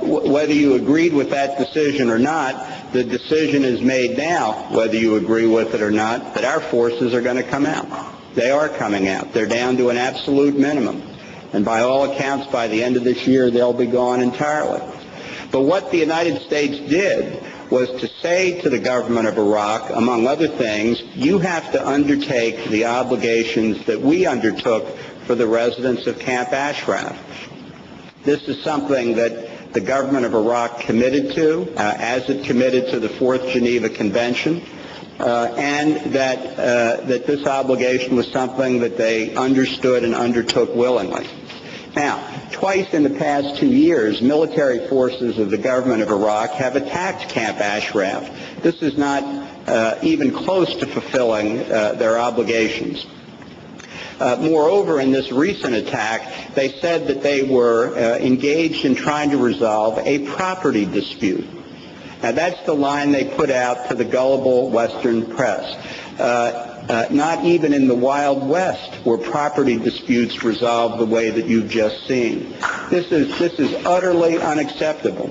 Whether you agreed with that decision or not, the decision is made now, whether you agree with it or not, that our forces are going to come out. They are coming out. They're down to an absolute minimum. And by all accounts, by the end of this year, they'll be gone entirely. But what the United States did was to say to the government of Iraq, among other things, you have to undertake the obligations that we undertook for the residents of Camp Ashraf. This is something that the government of Iraq committed to, as it committed to the Fourth Geneva Convention, and that this obligation was something that they understood and undertook willingly. Now, twice in the past 2 years, military forces of the government of Iraq have attacked Camp Ashraf. This is not even close to fulfilling their obligations. Moreover, in this recent attack, they said that they were engaged in trying to resolve a property dispute. Now, that's the line they put out to the gullible Western press. Not even in the Wild West were property disputes resolved the way that you've just seen. This is utterly unacceptable.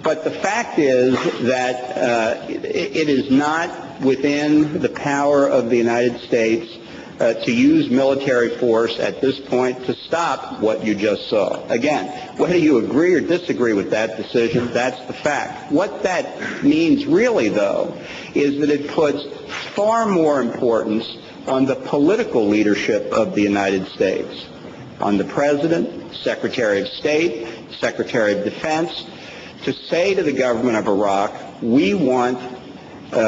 But the fact is that it is not within the power of the United States to use military force at this point to stop what you just saw. Again, whether you agree or disagree with that decision, that's the fact. What that means really, though, is that it puts far more importance on the political leadership of the United States, on the President, Secretary of State, Secretary of Defense, to say to the government of Iraq, we want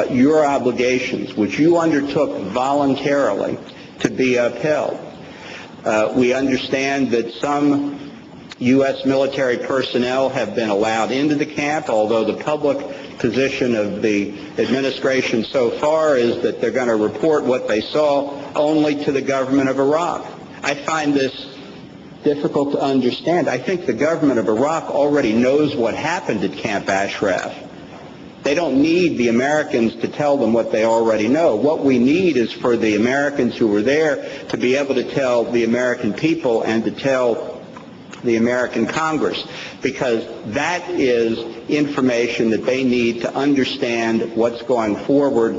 your obligations, which you undertook voluntarily, to be upheld. We understand that some U.S. military personnel have been allowed into the camp, although the public position of the administration so far is that they're going to report what they saw only to the government of Iraq. I find this difficult to understand. I think the government of Iraq already knows what happened at Camp Ashraf. They don't need the Americans to tell them what they already know. What we need is for the Americans who were there to be able to tell the American people and to tell the American Congress, because that is information that they need to understand what's going forward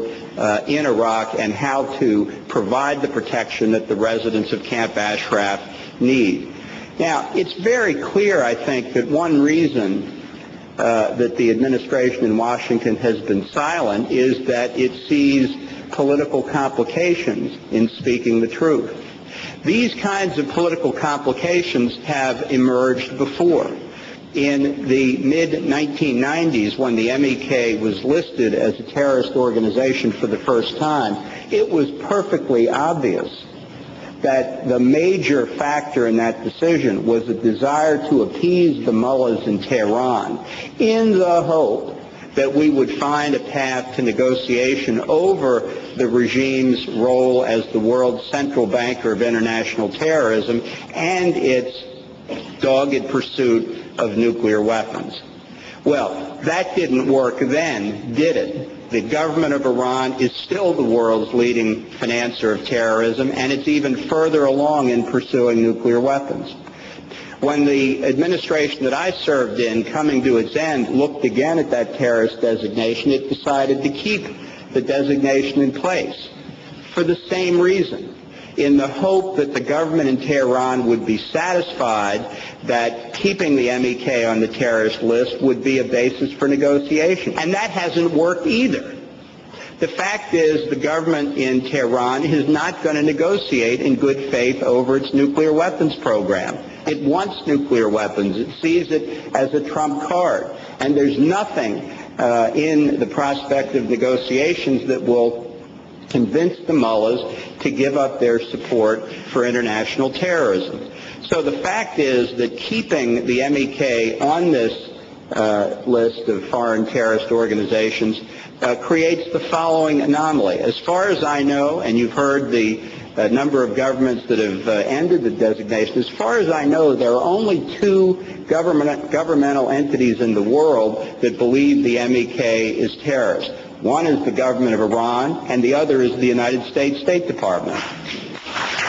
in Iraq and how to provide the protection that the residents of Camp Ashraf need. Now, it's very clear, I think, that one reason that the administration in Washington has been silent is that it sees political complications in speaking the truth. These kinds of political complications have emerged before. In the mid-1990s, when the MEK was listed as a terrorist organization for the first time, it was perfectly obvious that the major factor in that decision was a desire to appease the mullahs in Tehran in the hope that we would find a path to negotiation over the regime's role as the world's central banker of international terrorism and its dogged pursuit of nuclear weapons. Well, that didn't work then, did it? The government of Iran is still the world's leading financer of terrorism, and it's even further along in pursuing nuclear weapons. When the administration that I served in, coming to its end, looked again at that terrorist designation, it decided to keep the designation in place for the same reason, in the hope that the government in Tehran would be satisfied that keeping the MEK on the terrorist list would be a basis for negotiation. And that hasn't worked either. The fact is the government in Tehran is not going to negotiate in good faith over its nuclear weapons program. It wants nuclear weapons. It sees it as a trump card. And there's nothing in the prospect of negotiations that will convince the mullahs to give up their support for international terrorism. So the fact is that keeping the MEK on this list of foreign terrorist organizations creates the following anomaly. As far as I know, and you've heard the number of governments that have ended the designation, as far as I know, there are only two governmental entities in the world that believe the MEK is terrorist. One is the government of Iran, and the other is the United States State Department.